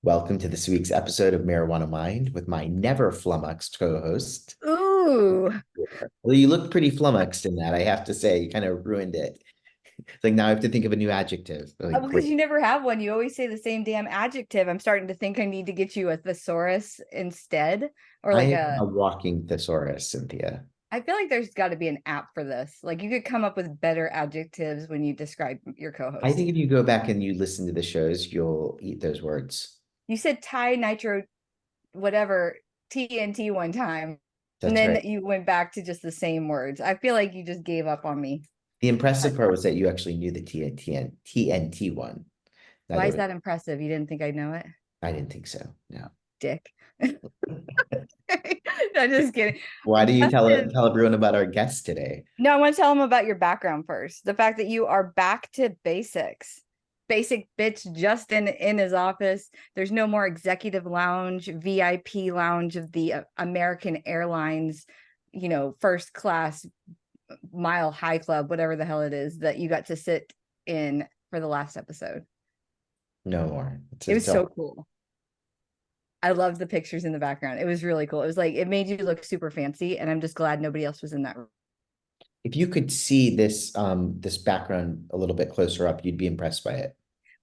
Welcome to this week's episode of Marijuana Mind with my never flummoxed co-host. Ooh, Well, you look pretty flummoxed in that, I have to say. You kind of ruined it. It's like now I have to think of a new adjective. Like, because you never have one. You always say the same damn adjective. I'm starting to think I need to get you a thesaurus instead, or I like am a walking thesaurus, Cynthia. I feel like there's got to be an app for this. Like you could come up with better adjectives when you describe your I co-host. think if you go back and you listen to the shows, you'll eat those words. You said Thai nitro, whatever, TNT one time, and That's then right. you went back to just the same words. I feel like you just gave up on me. The impressive part was that you actually knew the TNT one. Why Neither is was that impressive? You didn't think I'd know it? I didn't think so. No. Dick. I'm just kidding. Why do you Justin, tell everyone about our guest today? no, I want to tell him about your background first. The fact that you are back to basics. Basic bitch Justin in his office. There's no more executive lounge, VIP lounge of the American Airlines, first class mile high club, whatever the hell it is that you got to sit in for the last episode. No more. It was It's so all. cool. I loved the pictures in the background. It was really cool. It was like it made you look super fancy, and I'm just glad nobody else was in that room. If you could see this background a little bit closer up, you'd be impressed by it.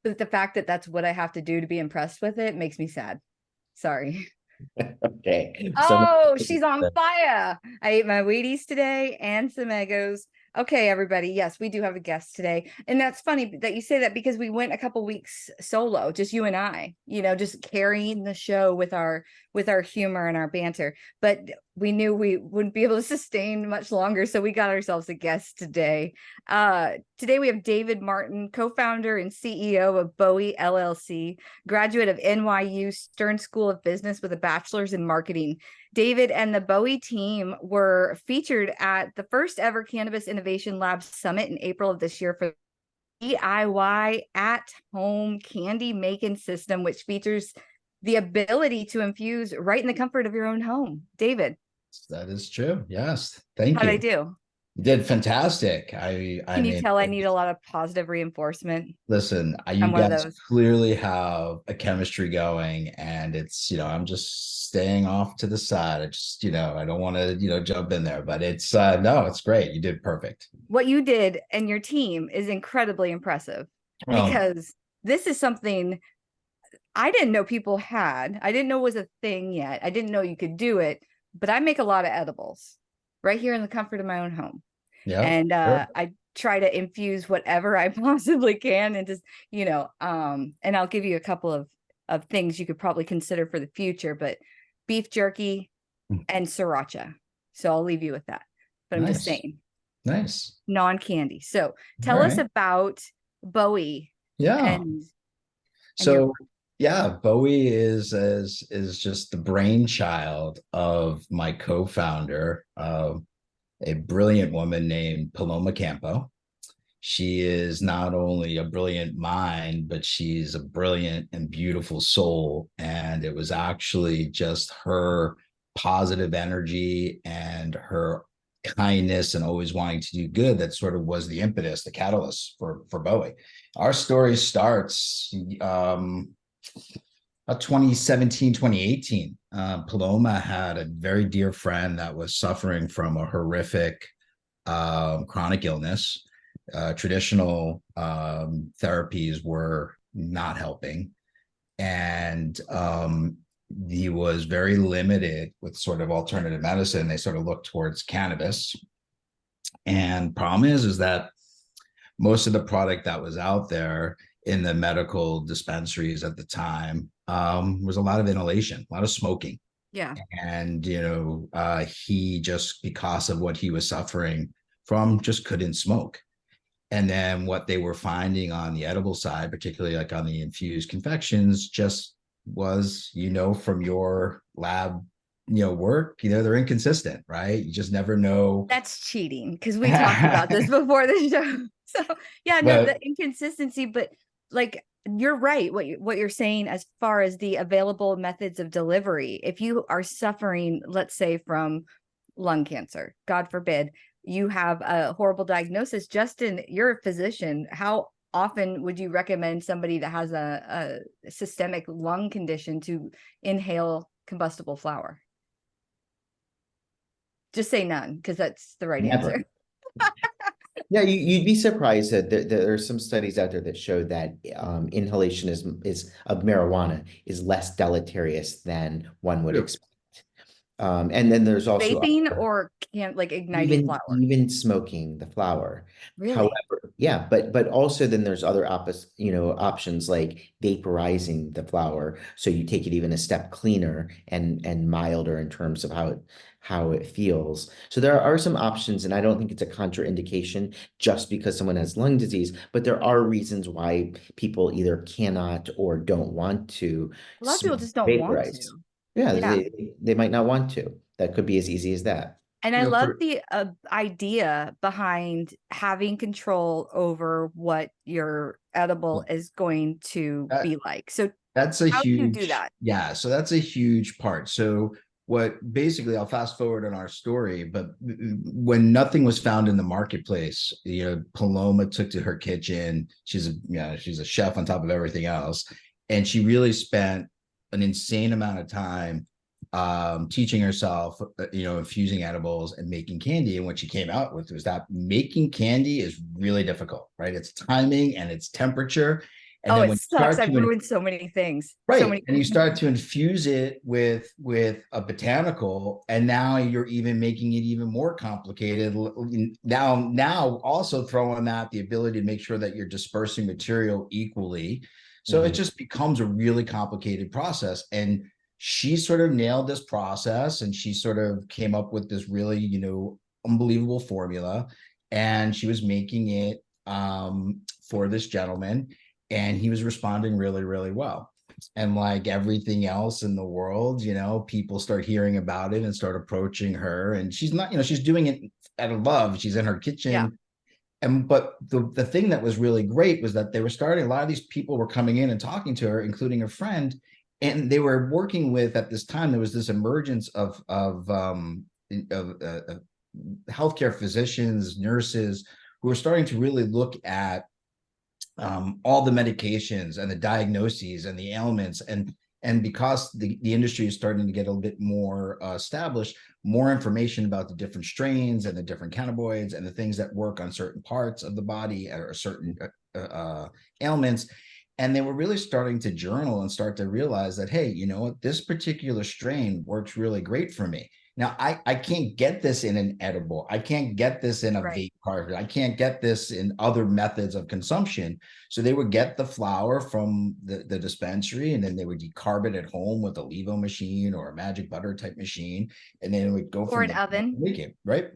But the fact that that's what I have to do to be impressed with it makes me sad. Sorry. Okay. So Oh, she's on fire. I ate my Wheaties today and some Eggos. Okay, everybody. Yes, we do have a guest today. And that's funny that you say that because we went a couple weeks solo, just you and I, just carrying the show with our humor and our banter. But we knew we wouldn't be able to sustain much longer, so we got ourselves a guest today. Today we have David Martin, co-founder and CEO of Buehi LLC, graduate of NYU Stern School of Business with a bachelor's in marketing. David and the Buehi team were featured at the first ever Cannabis Innovation Lab Summit in April of this year for DIY at home candy making system, which features the ability to infuse right in the comfort of your own home. David, That is true. Yes. Thank how'd I you. do? You did fantastic. I Can you mean, tell I need a lot of positive reinforcement? listen, I'm you one of guys those. clearly have a chemistry going, and I'm just staying off to the side. I don't want to, jump in there, but it's no, it's great. You did perfect. What you did and your team is incredibly impressive Well, because this is something I didn't know people had. I didn't know it was a thing yet. I didn't know you could do it, but I make a lot of edibles right here in the comfort of my own home. yeah, And sure. I try to infuse whatever I possibly can and just, and I'll give you a couple of things you could probably consider for the future, but beef jerky and sriracha. So I'll leave you with that. But I'm just Nice, saying, nice. non-candy. So All tell us right. about Buehi Yeah. and your So yeah, Bowie is just the brainchild of my co-founder, a brilliant woman named Paloma Campo. She is not only a brilliant mind, but she's a brilliant and beautiful soul. And it was actually just her positive energy and her kindness and always wanting to do good that sort of was the impetus, the catalyst for Bowie. Our story starts 2017, 2018. Paloma had a very dear friend that was suffering from a horrific chronic illness. Traditional therapies were not helping. And he was very limited with sort of alternative medicine. They sort of looked towards cannabis. And problem is that most of the product that was out there in the medical dispensaries at the time was a lot of inhalation, a lot of smoking. yeah. And, he just, because of what he was suffering from, just couldn't smoke. And then what they were finding on the edible side, particularly like on the infused confections, just was, from your lab, work, they're inconsistent, right? You just never know. That's cheating because we talked about this before the show. So yeah, no, the But inconsistency, but like you're right. What you're saying as far as the available methods of delivery, if you are suffering, let's say from lung cancer, God forbid, you have a horrible diagnosis. Justin, you're a physician. How often would you recommend somebody that has a systemic lung condition to inhale combustible flower? Just say none, because that's the right Never. answer. Yeah, you'd be surprised that there are some studies out there that show that inhalation is of marijuana is less deleterious than one would True. expect. And then there's also Vaping or can like igniting flower? even smoking the flower. Really? However, yeah, but also then there's other options like vaporizing the flower, so you take it even a step cleaner and milder in terms of how it feels. So there are some options, and I don't think it's a contraindication just because someone has lung disease, but there are reasons why people either cannot or don't want to A lot of people smoke just don't want vaporize. to. Yeah, Yeah. they might not want to. That could be as easy as that. And I You know, love for the idea behind having control over what your edible is going to that, be like. So that's a how do you do huge, that? yeah. So that's a huge part. So what basically, I'll fast forward on our story, but when nothing was found in the marketplace, you know, Paloma took to her kitchen. She's a chef on top of everything else, and she really spent an insane amount of time teaching herself, you know, infusing edibles and making candy. And what she came out with was that making candy is really difficult, right? It's timing and it's temperature. And Oh, then it when you sucks. start I've to ruined so many things. So right, many. and you start to infuse it with a botanical, and now you're even making it even more complicated. Now also throw on that the ability to make sure that you're dispersing material equally. So it Mhm. just becomes a really complicated process. And she sort of nailed this process, and she sort of came up with this really, you know, unbelievable formula. And she was making it for this gentleman, and he was responding really, really well. And like everything else in the world, you know, people start hearing about it and start approaching her. And she's not, you know, she's doing it out of love. She's in her Yeah. kitchen. And but the thing that was really great was that they were starting, a lot of these people were coming in and talking to her, including a friend. And they were working with, at this time, there was this emergence of healthcare physicians, nurses, who were starting to really look at all the medications and the diagnoses and the ailments, and because the industry is starting to get a little bit more established, more information about the different strains and the different cannabinoids and the things that work on certain parts of the body or certain ailments. And they were really starting to journal and start to realize that, hey, you know what, this particular strain works really great for me. Now, I can't get this in an edible. I can't get this in a Right. vape cartridge. I can't get this in other methods of consumption. So they would get the flower from the dispensary, and then they would decarb it at home with a Levo machine or a magic butter type machine. And then it would go Or from an the oven. making, right?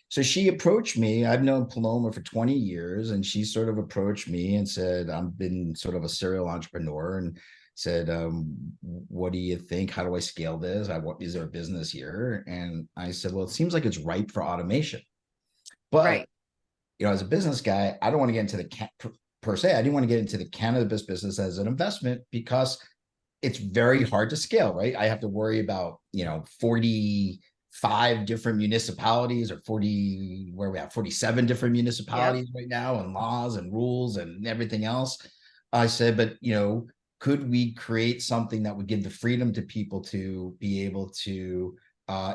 So she approached me. I've known Paloma for 20 years, and she sort of approached me and said, I've been sort of a serial entrepreneur, and said, what do you think? How do I scale this? Is there a business here? And I said, well, it seems like it's ripe for automation. But, Right. you know, as a business guy, I don't want to get into per se. I didn't want to get into the cannabis business as an investment because it's very hard to scale, right? I have to worry about, you know, 45 different municipalities, or 40, where we have 47 different municipalities right now, and laws and rules and everything else. I said, but, you know, could we create something that would give the freedom to people to be able to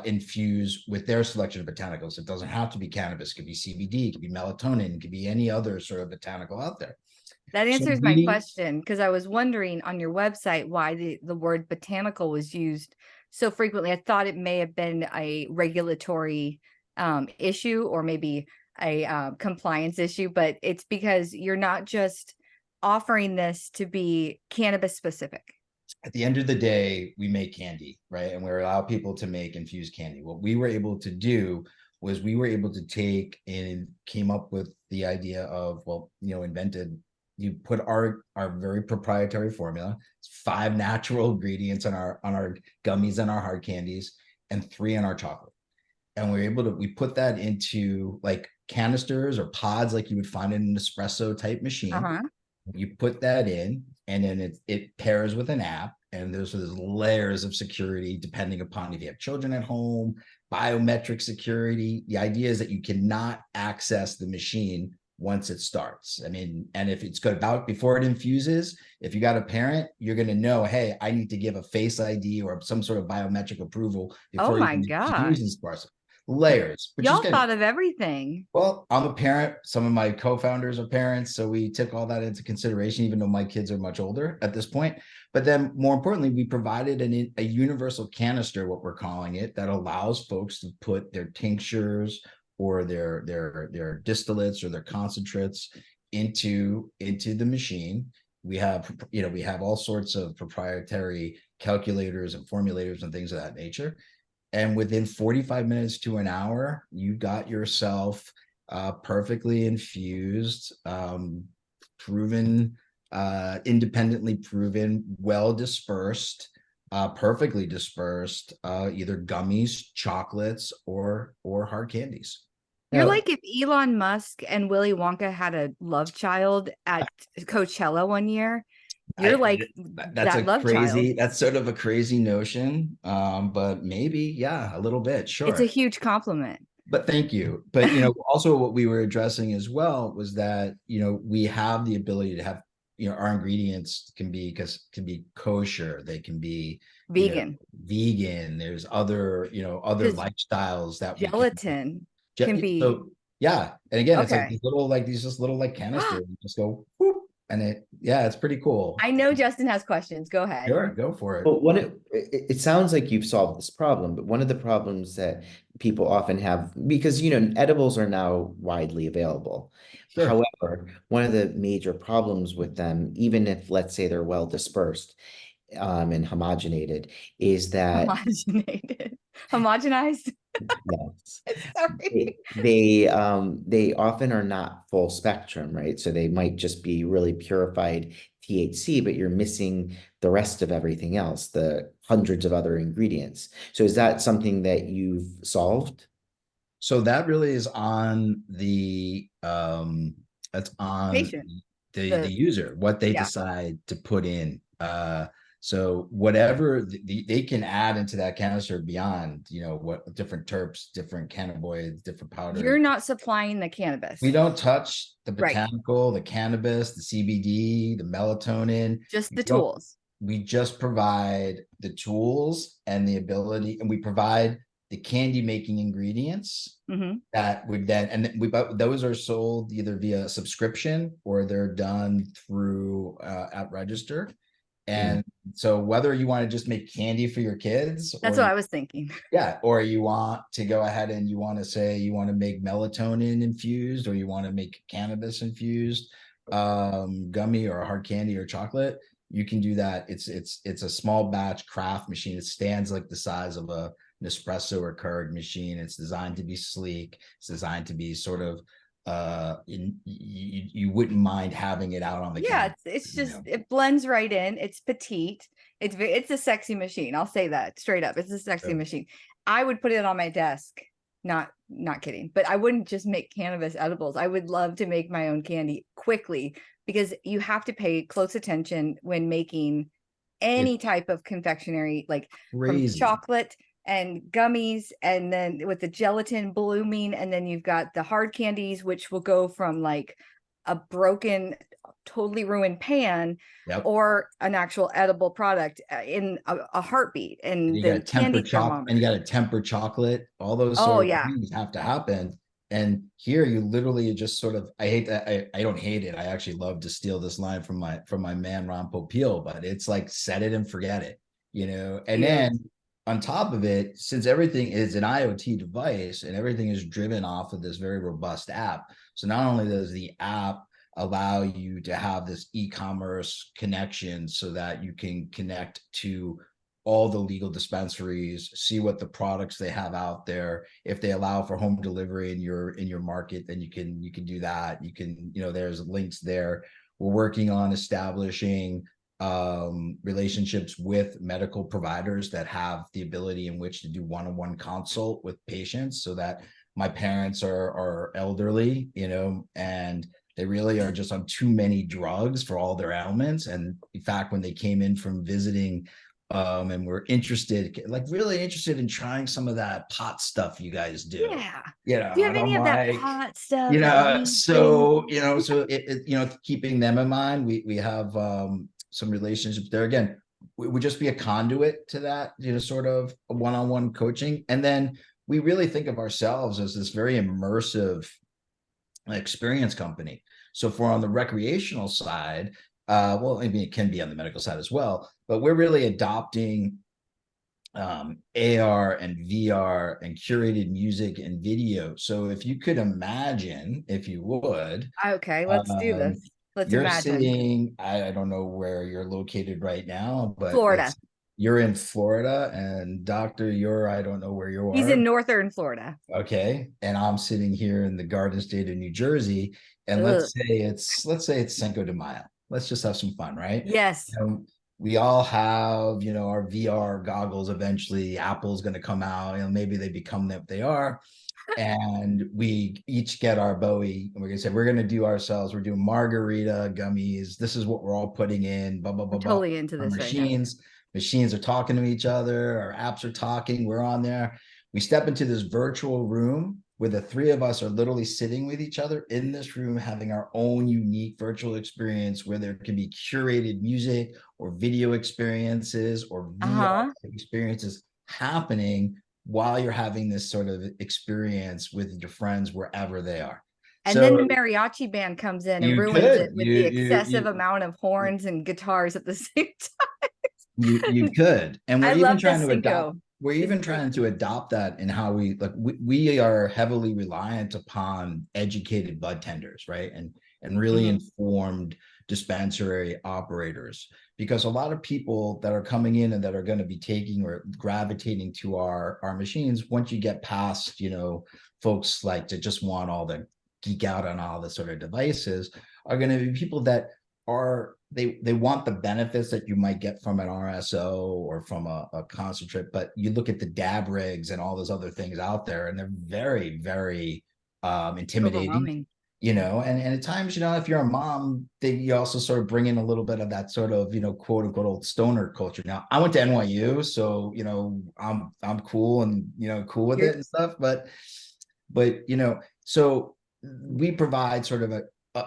infuse with their selection of botanicals? It doesn't have to be cannabis. It could be CBD, it could be melatonin, it could be any other sort of botanical out there. That So answers my we, question, because I was wondering on your website why the word botanical was used so frequently. I thought it may have been a regulatory issue, or maybe a compliance issue, but it's because you're not just offering this to be cannabis specific. at the end of the day, we make candy, right? And we allow people to make infused candy. What we were able to do was we were able to take and came up with the idea of, well, you know, invented, you put our very proprietary formula. It's 5 natural ingredients on our gummies and our hard candies, and 3 on our chocolate. And we're able to, we put that into like canisters or pods like you would find in an espresso type machine. Uh-huh. You put that in, and then it pairs with an app, and there's layers of security depending upon if you have children at home, biometric security. The idea is that you cannot access the machine once it starts. I mean, and if it's good about before it infuses, if you got a parent, you're going to know, hey, I need to give a face ID or some sort of biometric approval Oh before my even gosh. infusing starts. Layers, which is Y'all good. thought of everything. Well, I'm a parent. Some of my co-founders are parents, so we took all that into consideration, even though my kids are much older at this point. But then, more importantly, we provided a universal canister, what we're calling it, that allows folks to put their tinctures or their distillates or their concentrates into the machine. We have all sorts of proprietary calculators and formulators and things of that nature. And within 45 minutes to an hour, you got yourself perfectly infused, proven, independently proven, well dispersed, perfectly dispersed, either gummies, chocolates, or hard candies. You're Now, like if Elon Musk and Willy Wonka had a love child at Coachella one year. You're like that love child. That's sort of a crazy notion, but maybe, yeah, a little bit, It's a sure. huge compliment. But thank you. But also what we were addressing as well was that we have the ability to have our ingredients can be kosher, they can be Vegan. vegan. There's other other 'Cause lifestyles that we can. gelatin can be So yeah, and again, it's like okay. these just little like canisters. You just go whoop, and it's pretty cool. I know Justin has questions. Go ahead. Sure, go for it. but it sounds like you've solved this problem, but one of the problems that people often have, because edibles are now widely available. Sure. However, one of the major problems with them, even if let's say they're well dispersed and homogenated, is that Homogenated. Homogenized. yes, Sorry. they often are not full spectrum, right? So they might just be really purified THC, but you're missing the rest of everything else, the hundreds of other ingredients. So is that something that you've solved? So that really is on the that's on Patient. the user, what they Yeah. decide to put in. So whatever they can add into that canister beyond, what different terps, different cannabinoids, different powders. You're not supplying the cannabis. We don't touch the Right. botanical, the cannabis, the CBD, the melatonin. Just the We don't- tools. We just provide the tools and the ability, and we provide the candy making ingredients hmm that would then, and those are sold either via subscription or they're done through at register. And so whether you want to just make candy for your kids, That's or what I was thinking. or you want to go ahead and you want to say you want to make melatonin infused, or you want to make cannabis infused gummy or hard candy or chocolate, you can do that. It's a small batch craft machine. It stands like the size of an espresso or Keurig machine. It's designed to be sleek. It's designed to be sort of you wouldn't mind having it out on the Yeah, counter, it's just it blends right in. It's petite. It's a sexy machine. I'll say that straight up. It's a sexy Yeah. machine. I would put it on my desk. Not kidding. But I wouldn't just make cannabis edibles. I would love to make my own candy quickly, because you have to pay close attention when making any type of confectionery, like from Crazy. chocolate and gummies, and then with the gelatin blooming, and then you've got the hard candies, which will go from like a broken, totally ruined pan Yep. or an actual edible product in a heartbeat. And You then got temper candy chocolate, and you got thermometers. a temper chocolate. All those Oh sort of yeah. things have to happen. And here you literally just sort of, I hate that. I don't hate it. I actually love to steal this line from my man Ron Popeil, but it's like set it and forget it, and He then is. on top of it, since everything is an IoT device and everything is driven off of this very robust app, so not only does the app allow you to have this e-commerce connection so that you can connect to all the legal dispensaries, see what the products they have out there. If they allow for home delivery in your market, then you can do that. You can, there's links there. We're working on establishing relationships with medical providers that have the ability in which to do one-on-one consult with patients, so that my parents are elderly, and they really are just on too many drugs for all their ailments. And in fact, when they came in from visiting And we're interested, like really interested in trying some of that pot stuff you guys do. Yeah. You Do you know, have and any I'm of that like, pot stuff, that weed thing? so keeping them in mind, we have some relationships there. Again, we would just be a conduit to that, sort of a one-on-one coaching. And then we really think of ourselves as this very immersive experience company. So for on the recreational side, well, maybe it can be on the medical side as well, but we're really adopting AR and VR and curated music and video. So if you could imagine, if you would, Okay, let's do um, this. Let's you're imagine. sitting, I don't know where you're located right now, but Florida. you're in Florida, and Doctor, I don't know where you He's are. in northern Florida. Okay. And I'm sitting here in the Garden State of New Jersey. And Ugh. let's say it's Cinco de Mayo. Let's just have some fun, right? Yes. We all have, our VR goggles eventually. Apple's going to come out, maybe they become what they are. And we each get our Beuhi, and we're going to say, we're going to do ourselves. We're doing margarita gummies. This is what we're all putting in, blah, blah, I'm blah, blah. totally into Our this right now. machines are talking to each other. Our apps are talking. We're on there. We step into this virtual room where the three of us are literally sitting with each other in this room, having our own unique virtual experience where there can be curated music or video experiences or VR Uh-huh. experiences happening while you're having this sort of experience with your friends wherever they are. And then So the mariachi band comes in and you ruins it could, with the excessive amount of horns and guitars at the same you time. could, and I we're even love trying this to adopt. Cinco. We're It's even great. trying to adopt that in how we like. We are heavily reliant upon educated bud tenders, right, and really Mhm. informed dispensary operators, because a lot of people that are coming in and that are going to be taking or gravitating to our machines, once you get past, folks like to just want all the geek out on all the sort of devices, are going to be people that are they want the benefits that you might get from an RSO or from a concentrate, but you look at the dab rigs and all those other things out there, and they're very, very intimidating, Overwhelming. and at times, if you're a mom, you also sort of bring in a little bit of that sort of, quote unquote old stoner culture. Now, I went to NYU, so I'm cool and cool with You're it and stuff, but so we provide sort of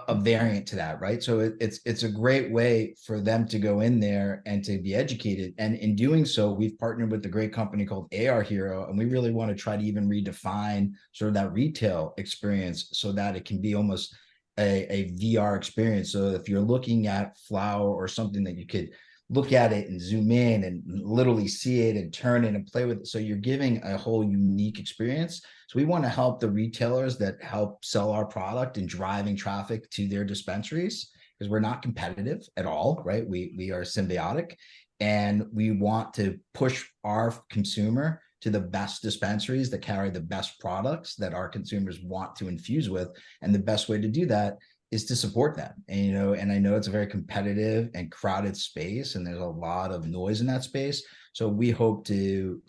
a variant to that, right? So it's a great way for them to go in there and to be educated. And in doing so, we've partnered with a great company called AR Hero, and we really want to try to even redefine sort of that retail experience so that it can be almost a VR experience. So if you're looking at flower or something, that you could look at it and zoom in and literally see it and turn it and play with it. So you're giving a whole unique experience. So we want to help the retailers that help sell our product and driving traffic to their dispensaries, because we're not competitive at all, right? We are symbiotic, and we want to push our consumer to the best dispensaries that carry the best products that our consumers want to infuse with. And the best way to do that is to support them. And I know it's a very competitive and crowded space, and there's a lot of noise in that space. So we hope to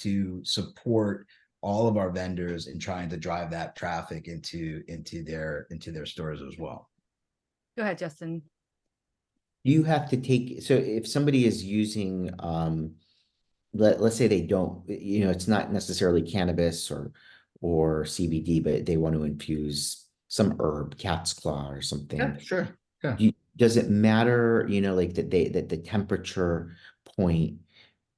support all of our vendors in trying to drive that traffic into their stores as well. Go ahead, Justin. You have to take, so if somebody is using, let's say they don't, it's not necessarily cannabis or CBD, but they want to infuse some herb, cat's claw or Yeah, something. sure. Yeah. Does it matter, like that the temperature point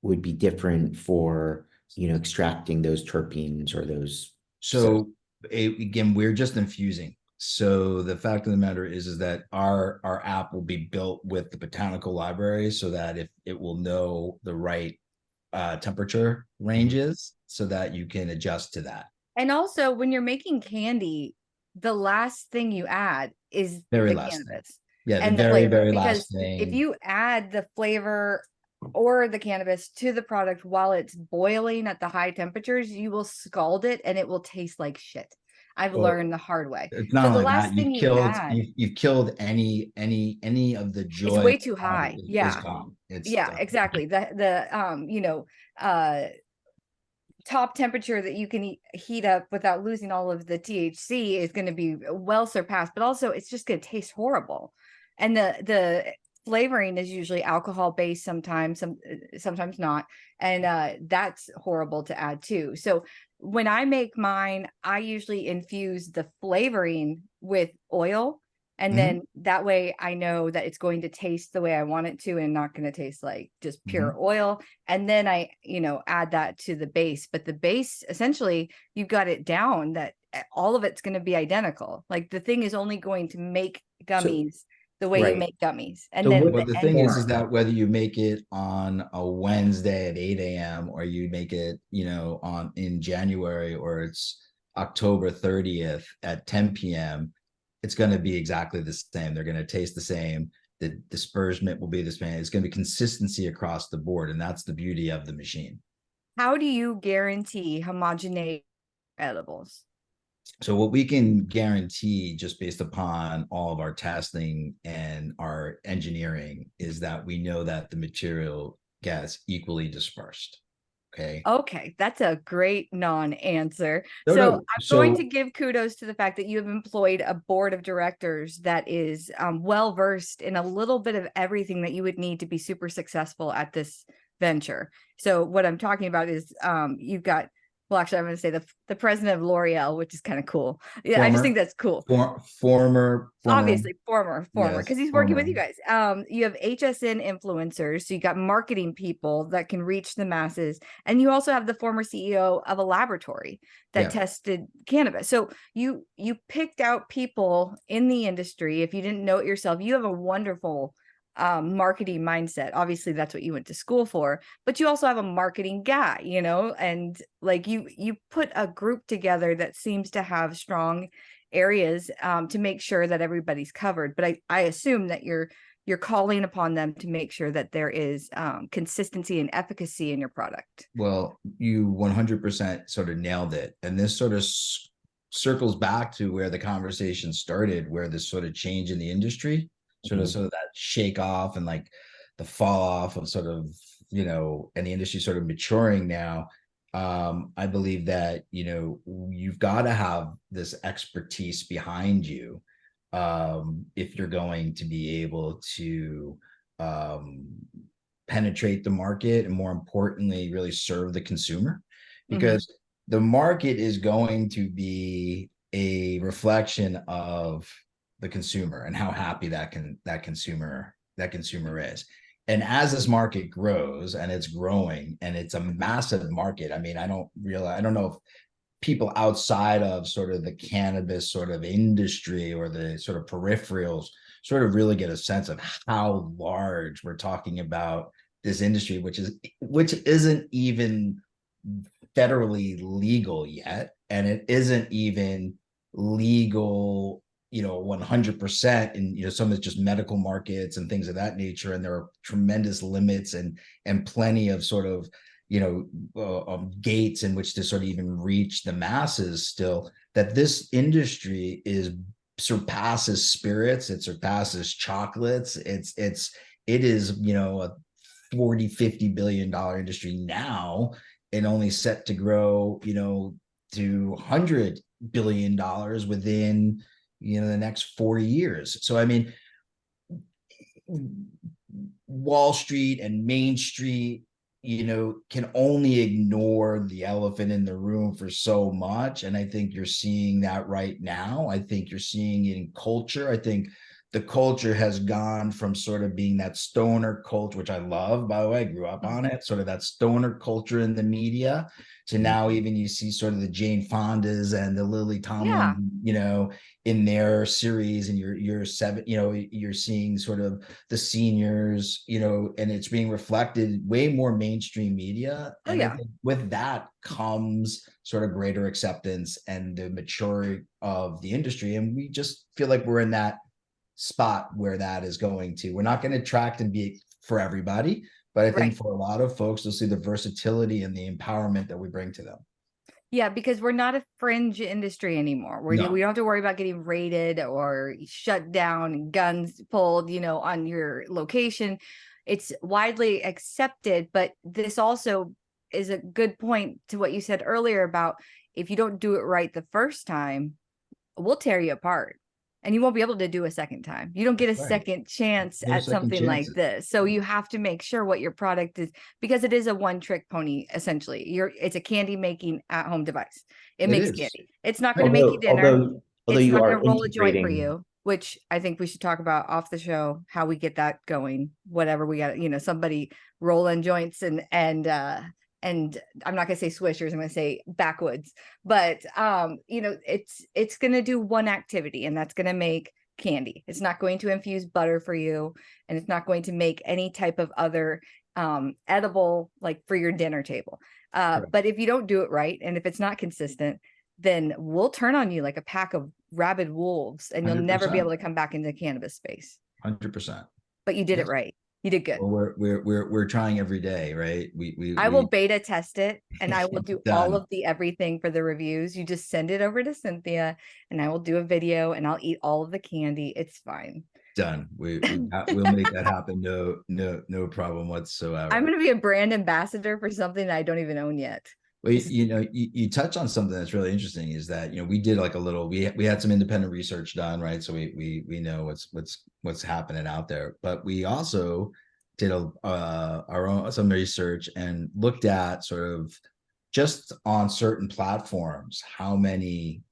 would be different for, extracting those terpenes or those? So again, we're just infusing. So the fact of the matter is that our app will be built with the botanical library, so that if it will know the right temperature ranges, so that you can adjust to that. And also, when you're making candy, the last thing you add is Very the last thing. cannabis Yeah, the and the very, flavor. very Because last if thing. you add the flavor or the cannabis to the product while it's boiling at the high temperatures, you will scald it and it will taste like shit. I've Well, learned the hard way. it's So not the only that, last thing you add, you've killed any of the it's joy way too high. is Yeah. gone. It's Yeah, exactly. Top temperature that you can heat up without losing all of the THC is going to be well surpassed, but also it's just going to taste horrible. And the flavoring is usually alcohol based sometimes, sometimes not. And that's horrible to add too. So when I make mine, I usually infuse the flavoring with oil. And Mhm, then that way I know that it's going to taste the way I want it to and not going to taste like just pure mhm. oil. And then I, add that to the base. But the base, essentially, you've got it down that all of it's going to be identical. Like the thing is only going to make So, gummies the way you right. make gummies. And So then what Well, the the thing end. is that whether you make it on a Wednesday at 8 a.m. or you make it, on in January, or it's October 30th at 10 p.m., it's going to be exactly the same. They're going to taste the same. The disbursement will be the same. It's going to be consistency across the board, and that's the beauty of the machine. How do you guarantee homogeneity edibles? So what we can guarantee just based upon all of our testing and our engineering is that we know that the material gets equally dispersed. Okay. Okay, that's a great non-answer. No, So no. I'm going to So give kudos to the fact that you have employed a board of directors that is well versed in a little bit of everything that you would need to be super successful at this venture. So what I'm talking about is you've got, well, actually, I'm going to say the president of L'Oreal, which is kind of cool. Yeah, I just think former, that's cool. former, Obviously former, yes, because he's working with former. you guys. You have HSN influencers, so you got marketing people that can reach the masses, and you also have the former CEO of a laboratory that Yeah. tested cannabis. So you picked out people in the industry. If you didn't know it yourself, you have a wonderful marketing mindset. Obviously that's what you went to school for, but you also have a marketing guy, and like you put a group together that seems to have strong areas to make sure that everybody's covered. But I assume that you're calling upon them to make sure that there is consistency and efficacy in your product. Well, you 100% sort of nailed it. And this sort of circles back to where the conversation started, where this sort of change in the industry, Mhm. sort of that shake off and like the fall off of sort of, and the industry sort of maturing now. I believe that, you've got to have this expertise behind you if you're going to be able to um, penetrate the market and more importantly really serve the consumer, Mhm. because the market is going to be a reflection of the consumer and how happy that consumer is. And as this market grows, and it's growing and it's a massive market, I mean, I don't know if people outside of sort of the cannabis sort of industry or the sort of peripherals sort of really get a sense of how large we're talking about this industry, which isn't even federally legal yet, and it isn't even legal 100% in some of it's just medical markets and things of that nature, and there are tremendous limits and plenty of sort of gates in which to sort of even reach the masses still, that this industry is surpasses spirits, it surpasses chocolates, it is a 40-50 billion-dollar industry now, and only set to grow to $100 billion within the next 4 years. So I mean, Wall Street and Main Street, can only ignore the elephant in the room for so much. And I think you're seeing that right now. I think you're seeing it in culture. I think the culture has gone from sort of being that stoner culture, which I love, by the way, I grew up on it, sort of that stoner culture in the media, to Mhm. now even you see sort of the Jane Fondas and the Lily Tomlin, Yeah. in their series, and you're seven, you're seeing sort of the seniors, and it's being reflected way more mainstream media. Oh And I yeah. think with that comes sort of greater acceptance and the maturity of the industry. And we just feel like we're in that spot where that is going to. We're not going to attract and be for everybody, but I think Right. for a lot of folks, they'll see the versatility and the empowerment that we bring to them. Yeah, because we're not a fringe industry anymore. We No. don't have to worry about getting raided or shut down and guns pulled, on your location. It's widely accepted, but this also is a good point to what you said earlier about if you don't do it right the first time, we'll tear you apart. and you won't be able to do a second time. You don't get a Right. second chance No at second something like chances. this. So you have to make sure what your product is, because it is a one trick pony. Essentially, it's a candy making at home device. It It makes is. candy. It's not going to make you dinner. Although It's you not going are to roll a joint for integrating, you, which I think we should talk about off the show, how we get that going. Whatever we got, somebody rolling joints and I'm not gonna say swishers, I'm gonna say backwoods, but it's gonna do one activity, and that's gonna make candy. It's not going to infuse butter for you, and it's not going to make any type of other edible, like for your dinner table. But if you don't do it right, and if it's not consistent, then we'll turn on you like a pack of rabid wolves, and you'll never be able to come back into the cannabis space. 100%. But you did it right. You did good. Well, we're trying every day, right? I will beta test it, and I will do all Done. of the everything for the reviews. You just send it over to Cynthia, and I will do a video, and I'll eat all of the candy. It's fine. Done. We'll make that happen. No problem whatsoever. I'm going to be a brand ambassador for something that I don't even own yet. Well, you touch on something that's really interesting, is that, we did like a little, we had some independent research done, right? So we know what's happening out there, but we also did our own some research and looked at sort of just on certain platforms how many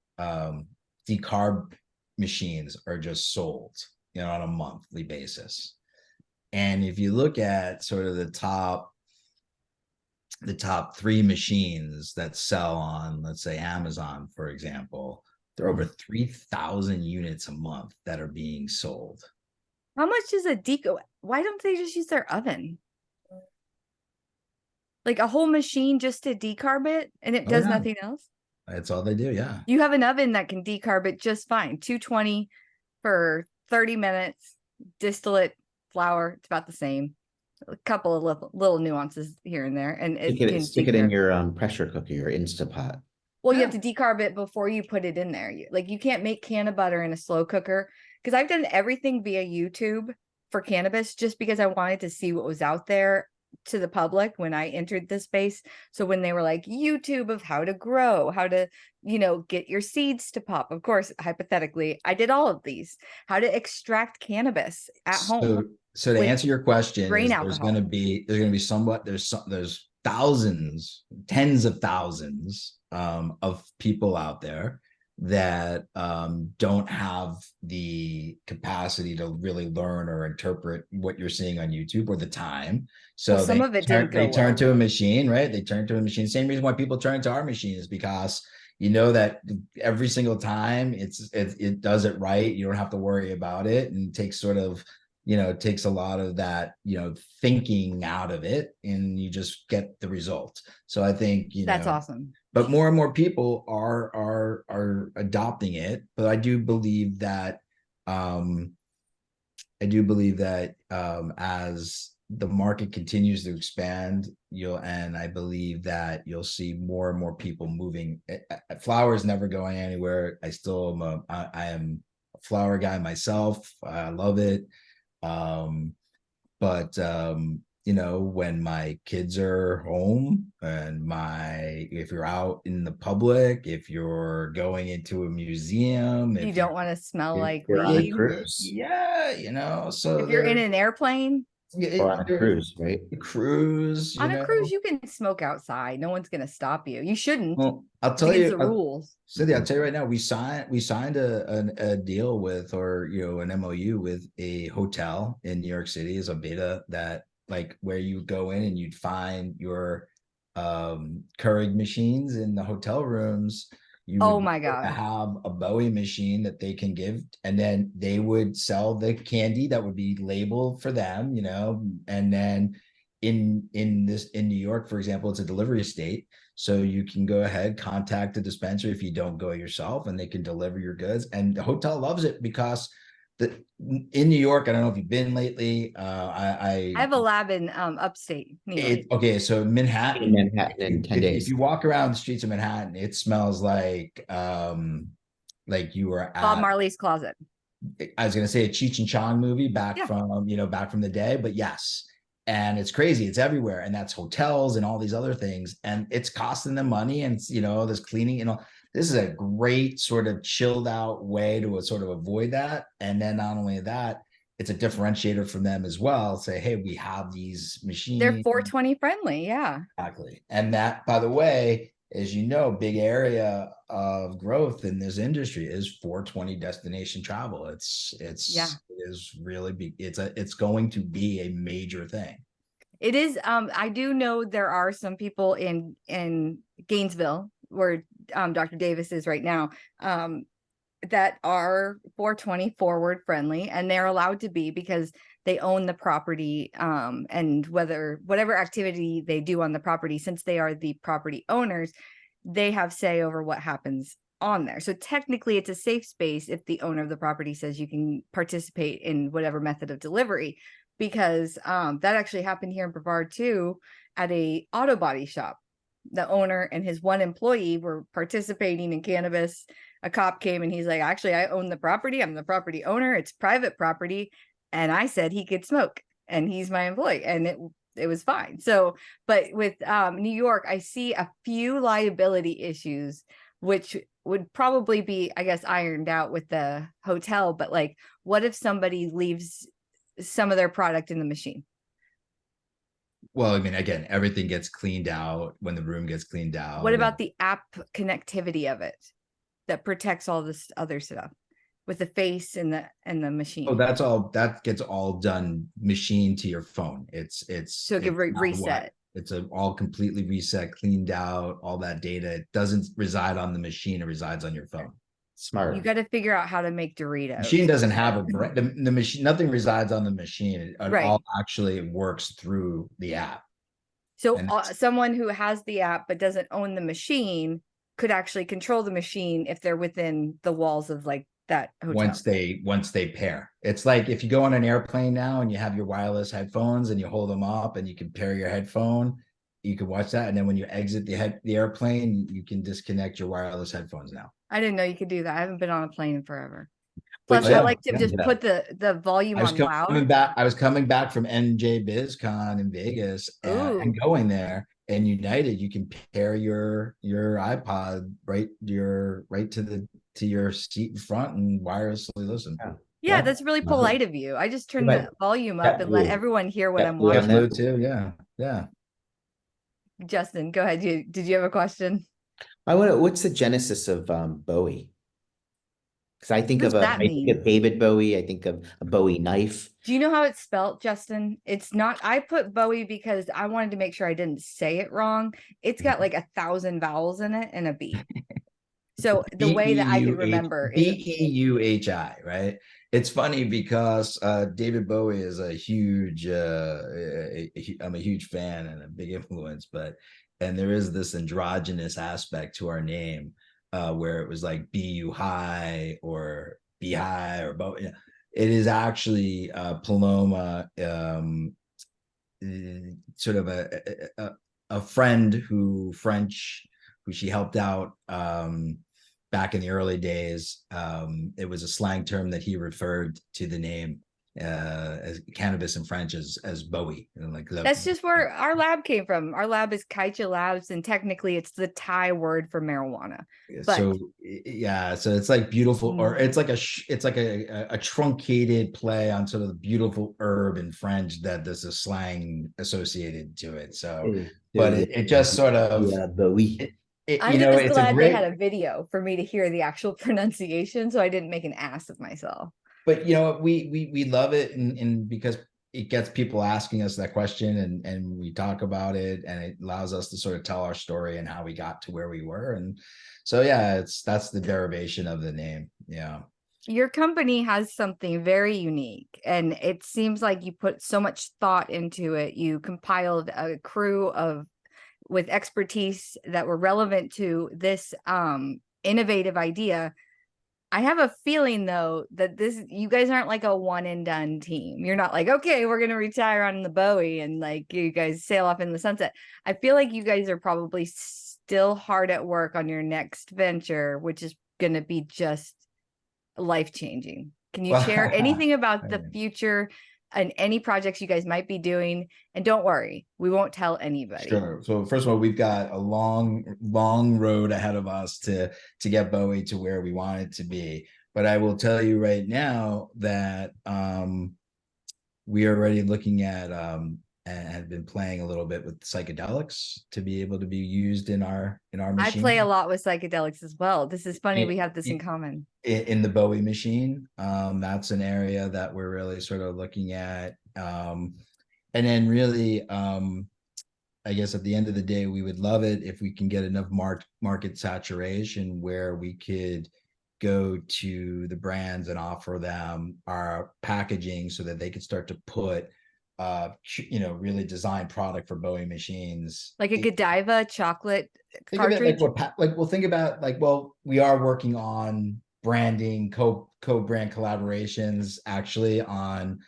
decarb machines are just sold, on a monthly basis. And if you look at sort of the top 3 machines that sell on, let's say, Amazon, for example, there are over 3,000 units a month that are being sold. How much is a deco? Why don't they just use their oven? Like a whole machine just to decarb it, and it does nothing else? That's all they do, yeah. You have an oven that can decarb it just fine. 220 for 30 minutes, distillate flour, it's about the same. A couple of little nuances here and there, and stick it in your pressure cooker, your Instapot. Well, you have to decarb it before you put it in there. You can't make can of butter in a slow cooker, because I've done everything via YouTube for cannabis just because I wanted to see what was out there to the public when I entered this space. So when they were like YouTube of how to grow, how to, get your seeds to pop, of course, hypothetically, I did all of these, how to extract cannabis at home. So to answer your question, there's going to be there's thousands, tens of thousands of people out there that don't have the capacity to really learn or interpret what you're seeing on YouTube, or the time. So some of it they turn to a machine, right? They turn to a machine. Same reason why people turn to our machine is because that every single time it does it right. You don't have to worry about it, and it takes sort of, it takes a lot of that, thinking out of it, and you just get the result. So I think, that's awesome. But more and more people are adopting it. But I do believe that as the market continues to expand, I believe that you'll see more and more people moving. Flower is never going anywhere. I am a flower guy myself. I love it. But when my kids are home, and if you're out in the public, if you're going into a museum, you don't want to smell like you're on a weed. cruise. Yeah, so if you're in an airplane, or on a cruise, right? Cruise. On a cruise, you can smoke outside. No one's gonna stop you. You shouldn't. Well, I'll tell you the rules. Cynthia, I'll tell you right now, we signed a deal with, or an MOU with a hotel in New York City as a beta, that like where you go in and you'd find your Keurig machines in the hotel rooms. You Oh would my God. have a Beuhi machine that they can give, and then they would sell the candy that would be labeled for them, and then in New York, for example, it's a delivery state. So you can go ahead, contact the dispensary if you don't go yourself, and they can deliver your goods. And the hotel loves it because in New York, I don't know if you've been lately. I have a lab in upstate New York. Okay, so Manhattan. In Manhattan in 10 days. If you walk around the streets of Manhattan, it smells like you were at Bob Marley's Closet. I was gonna say a Cheech and Chong movie back from the day, but yes. And it's crazy. It's everywhere. And that's hotels and all these other things. And it's costing them money. And, there's cleaning, this is a great sort of chilled out way to sort of avoid that. And then not only that, it's a differentiator from them as well. Say, hey, we have these They're machines. 420 friendly. Yeah. Exactly. And that, by the way, as you know, big area of growth in this industry is 420 destination travel. It is really big. It's going to be a major thing. It is. I do know there are some people in Gainesville where Dr. Davis is right now, that are 420 forward friendly, and they're allowed to be because they own the property, and whatever activity they do on the property, since they are the property owners, they have say over what happens on there. So technically it's a safe space if the owner of the property says you can participate in whatever method of delivery, because that actually happened here in Brevard too, at a auto body shop. The owner and his one employee were participating in cannabis. A cop came and he's like, actually, I own the property. I'm the property owner. It's private property. And I said he could smoke and he's my employee. And it was fine. So, but with New York, I see a few liability issues, which would probably be, I guess, ironed out with the hotel. But like, what if somebody leaves some of their product in the machine? Well, I mean, again, everything gets cleaned out when the room gets cleaned out. What about the app connectivity of it that protects all this other stuff with the face and the machine? Oh, that gets all done machine to your phone. So it can reset. It's all completely reset, cleaned out, all that data. It doesn't reside on the machine, it resides on your phone. Smart. You got to figure out how to make Doritos. Machine doesn't have the machine, nothing resides on the machine. It Right. all actually works through the app. So someone who has the app but doesn't own the machine could actually control the machine if they're within the walls of like that hotel. Once they pair. It's like if you go on an airplane now and you have your wireless headphones and you hold them up and you can pair your headphone, you can watch that. And then when you exit the airplane, you can disconnect your wireless headphones now. I didn't know you could do that. I haven't been on a plane in forever. But Plus, I like to just put the volume on loud. I was coming back from NJ BizCon in Vegas and going there. And United, you can pair your iPod right to your seat in front and wirelessly listen. Yeah, that's really polite of you. I just turned the volume up and let everyone hear what I'm watching. JetBlue too, yeah. Justin, go ahead. Did you have a question? What's the genesis of Beuhi? Because I think I think of David Bowie, I think of a Bowie knife. Do you know how it's spelled, Justin? It's not, I put Bowie because I wanted to make sure I didn't say it wrong. It's got like 1,000 vowels in it and a B. So the way that I could remember is Beuhi, right? It's funny because David Bowie is a huge I'm a huge fan and a big influence, and there is this androgynous aspect to our name, where it was like Beuhi or Buehi or Bowie. It is actually Paloma, sort of a friend who she helped out back in the early days. It was a slang term that he referred to the name as cannabis in French as Bowie. That's just where our lab came from. Our lab is Kaicha Labs, and technically it's the Thai word for marijuana. But so it's like beautiful, or it's like a truncated play on sort of the beautiful herb in French that there's a slang associated to it. So, but it just sort of Bowie. I'm just glad they had a video for me to hear the actual pronunciation, so I didn't make an ass of myself. But we love it, and because it gets people asking us that question, and we talk about it, and it allows us to sort of tell our story and how we got to where we were. And so that's the derivation of the name. Yeah. Your company has something very unique, and it seems like you put so much thought into it. You compiled a crew with expertise that were relevant to this innovative idea. I have a feeling though that you guys aren't like a one and done team. You're not like, okay, we're gonna retire on the Bowie and like you guys sail off in the sunset. I feel like you guys are probably still hard at work on your next venture, which is gonna be just life changing. Can you share anything about the future and any projects you guys might be doing. And don't worry, we won't tell anybody. Sure. So first of all, we've got a long road ahead of us to get Beuhi to where we want it to be. But I will tell you right now that we are already looking at and have been playing a little bit with psychedelics to be able to be used in our I machine. play a lot with psychedelics as well. This is funny. In- We have this in in- common. In the Beuhi machine. That's an area that we're really sort of looking at. And then really, I guess at the end of the day, we would love it if we can get enough market saturation where we could go to the brands and offer them our packaging so that they could start to put really designed product for Beuhi machines. Like a Godiva chocolate Think of it cartridge. think about we are working on branding co-brand collaborations actually on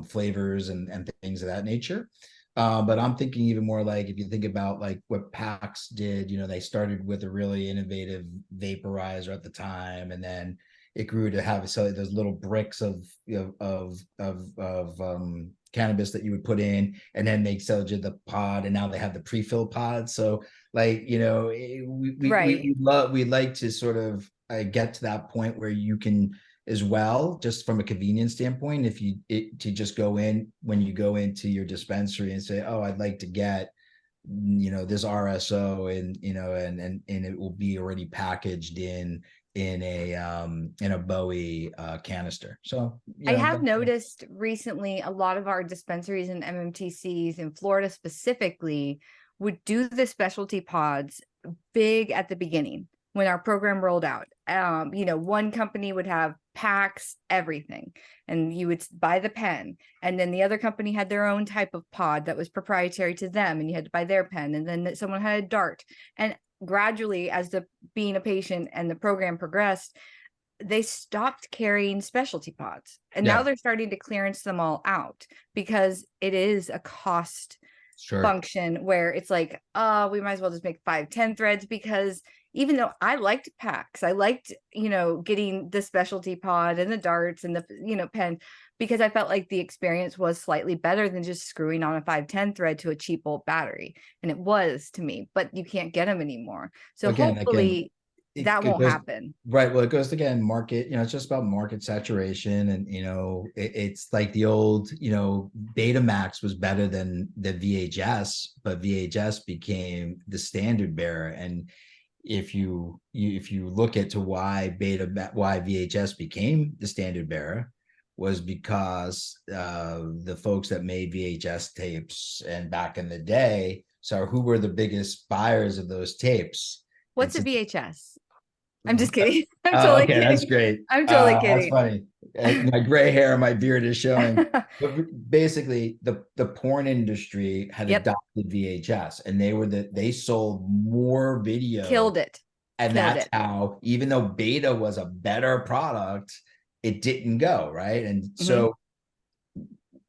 flavors and things of that nature. But I'm thinking even more like if you think about like what PAX did, they started with a really innovative vaporizer at the time, and then it grew to have those little bricks of cannabis that you would put in, and then they sold you the pod, and now they have the pre-filled pods. So we'd like to sort of get to that point where you can as well, just from a convenience standpoint, to just go in when you go into your dispensary and say, oh, I'd like to get this RSO, and it will be already packaged in a Beuhi canister. So I have noticed recently a lot of our dispensaries and MMTCs in Florida specifically would do the specialty pods big at the beginning when our program rolled out. One company would have packs, everything, and you would buy the pen, and then the other company had their own type of pod that was proprietary to them, and you had to buy their pen, and then someone had a dart. And gradually, as being a patient and the program progressed, they stopped carrying specialty pods, and now they're starting to clearance them all out because it is a cost function where it's like, we might as well just make 5-10 threads, because even though I liked packs, I liked, getting the specialty pod and the darts and the, pen, because I felt like the experience was slightly better than just screwing on a 5-10 thread to a cheap old battery. And it was to me, but you can't get them anymore. So hopefully that won't happen. Right. Well, it goes again, market, it's just about market saturation. And, it's like the old, Betamax was better than the VHS, but VHS became the standard bearer. And if you look at why VHS became the standard bearer, was because the folks that made VHS tapes and back in the day, so who were the biggest buyers of those tapes? What's a VHS? I'm just kidding. I'm totally kidding. That's great. I'm totally kidding. That's funny. My gray hair, my beard is showing. But basically, the porn industry had adopted VHS, and they sold more video. Killed it. And that's how, even though Beta was a better product, it didn't go, right? And so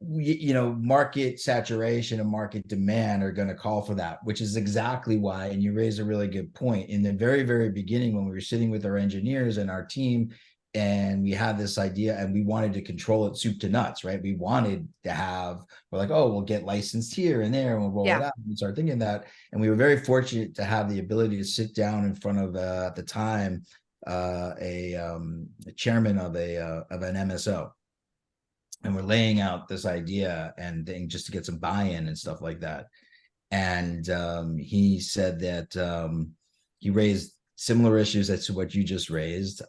market saturation and market demand are going to call for that, which is exactly why, and you raise a really good point. In the very, very beginning, when we were sitting with our engineers and our team, and we had this idea and we wanted to control it soup to nuts, right? We wanted to we're like, oh, we'll get licensed here and there, and we'll roll it out and start thinking that. And we were very fortunate to have the ability to sit down in front of, at the time, a chairman of an MSO. And we're laying out this idea and thing just to get some buy-in and stuff like that. And he said that he raised similar issues as to what you just raised.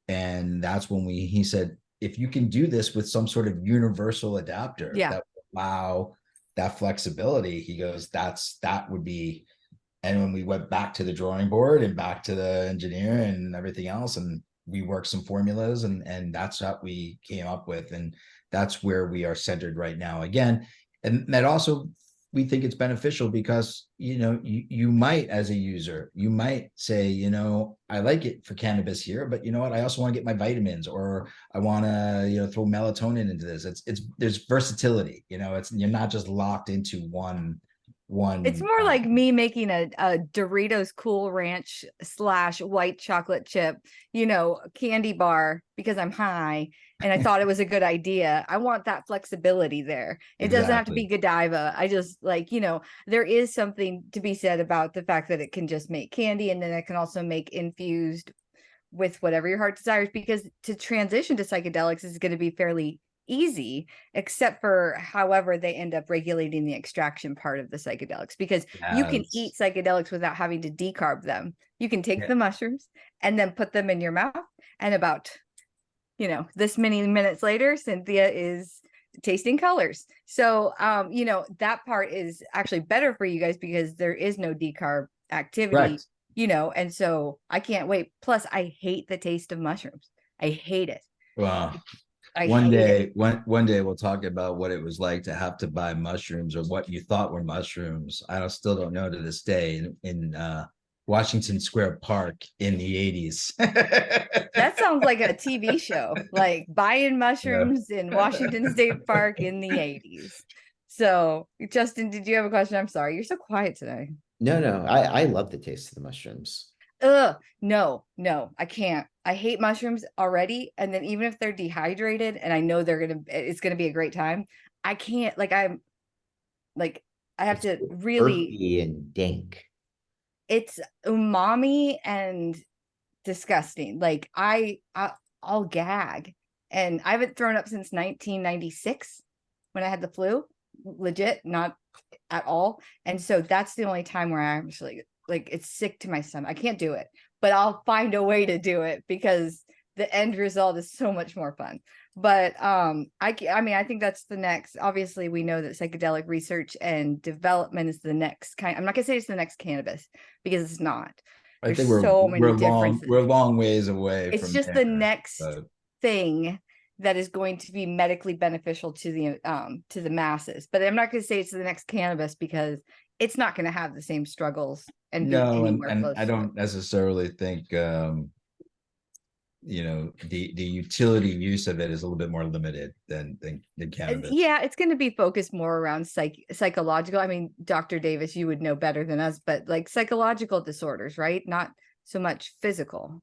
And that's when he said, if you can do this with some sort of universal adapter that would allow that flexibility, he goes, that would be. And when we went back to the drawing board and back to the engineer and everything else, and we worked some formulas, and that's what we came up with. And that's where we are centered right now again. And that also, we think it's beneficial because, you might, as a user, you might say, I like it for cannabis here, but you know what, I also want to get my vitamins, or I want to, throw melatonin into this. There's versatility, you're not just locked into one. It's more like me making a Doritos Cool Ranch / white chocolate chip, candy bar because I'm high, and I thought it was a good idea. I want that flexibility there. It doesn't have to be Exactly. Godiva. I just like, there is something to be said about the fact that it can just make candy, and then it can also make infused with whatever your heart desires, because to transition to psychedelics is going to be fairly easy, except for however they end up regulating the extraction part of the psychedelics, because you can eat Yes. psychedelics without having to decarb them. You can take Yeah. the mushrooms and then put them in your mouth, and about this many minutes later, Cynthia is tasting colors. So that part is actually better for you guys because there is no decarb activity, Correct. and so I can't wait. Plus, I hate the taste of mushrooms. I hate it. Well, I one hate it. day, one day we'll talk about what it was like to have to buy mushrooms, or what you thought were mushrooms. Still don't know to this day in Washington Square Park in the 80s. That sounds like a TV show, like buying Yeah. mushrooms in Washington State Park in the 80s. So, Justin, did you have a question? I'm sorry, you're so quiet today. No, I love the taste of the mushrooms. No, I can't. I hate mushrooms already. And then even if they're dehydrated and I know it's gonna be a great time, I can't, I have It's to really, earthy and dank. it's umami and disgusting. I'll gag. And I haven't thrown up since 1996 when I had the flu, legit, not at all. And so that's the only time where I actually it's sick to my stomach. I can't do it, but I'll find a way to do it because the end result is so much more fun. But I mean, I think that's the next. Obviously, we know that psychedelic research and development is the next kind. I'm not gonna say it's the next cannabis because it's not. I think There's so many we're differences. a long ways away It's from just the there. next But thing that is going to be medically beneficial to the masses. But I'm not going to say it's the next cannabis because it's not going to have the same struggles and be no, anywhere and close I to it. don't necessarily think the utility use of it is a little bit more limited than cannabis. Yeah, it's going to be focused more around psychological. I mean, Dr. Davis, you would know better than us, but like psychological disorders, right? Not so much physical.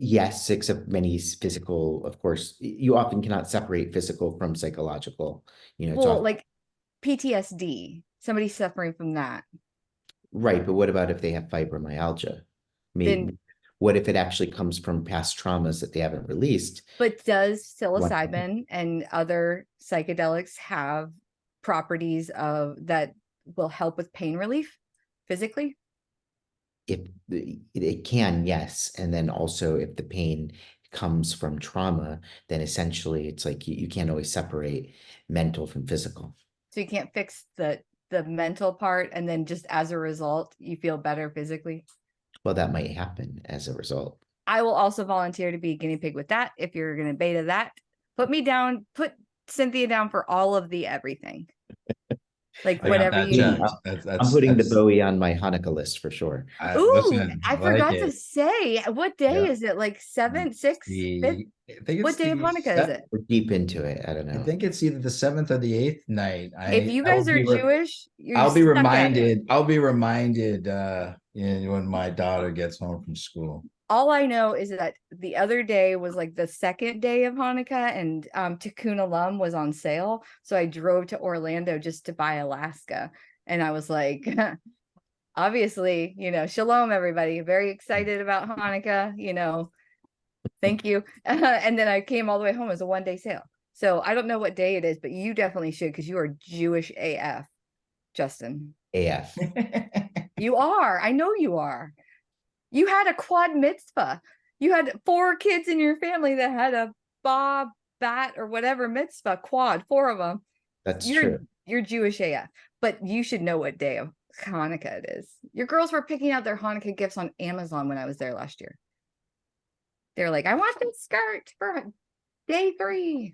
Yes, except many physical, of course, you often cannot separate physical from psychological. It's Well, often like PTSD, somebody suffering from that, right. But what about if they have fibromyalgia? then Maybe, what if it actually comes from past traumas that they haven't released? but does What psilocybin and other psychedelics have properties of that will help with pain relief physically? if it can, yes. And then also if the pain comes from trauma, then essentially it's like you can't always separate mental from physical. So you can't fix the mental part and then just as a result you feel better physically. Well, that might happen as a result. I will also volunteer to be a guinea pig with that if you're going to beta that. Put me down, put Cynthia down for all of the everything. Like I got whatever that you Putting- need. checked. I'm putting the Bowie on my Hanukkah list for sure. Ooh, Listen, I I like forgot to it. say, what day Yeah. is it? Like 7th, 6th, 5th? I think What it's day of Hanukkah is it? We're deep into it. I don't I know. think it's either the 7th or the 8th night. If you I will guys are be Jewish, you're I'll be stuck at it. reminded. I'll be reminded when my daughter gets home from school. All I know is that the other day was like the second day of Hanukkah, and Tikkun Olam was on sale. So I drove to Orlando just to buy Alaska. And I was like, obviously, shalom, everybody. Very excited about Hanukkah, thank you. And then I came all the way home as a 1-day sale. So I don't know what day it is, but you definitely should because you are Jewish AF, Justin. AF. You are. I know you are. You had a quad mitzvah. You had 4 kids in your family that had a ba, bat, or whatever mitzvah, quad, 4 of them. That's You're true. Jewish AF, but you should know what day of Hanukkah it is. Your girls were picking out their Hanukkah gifts on Amazon when I was there last year. They're like, I want this skirt for day 3.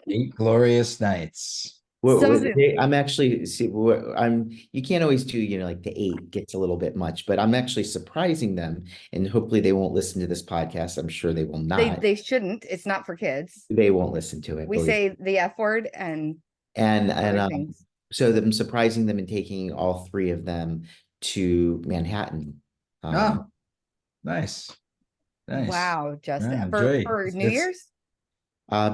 8 glorious nights. I'm actually you can't always do, like the 8 gets a little bit much, but I'm actually surprising them, and hopefully they won't listen to this podcast. I'm sure they will not. They shouldn't. It's not for kids. They won't listen to it. We say the F word and other things. So I'm surprising them and taking all 3 of them to Manhattan. Oh, nice. Nice. Wow, Yeah, Justin. enjoy. For New It's Year's?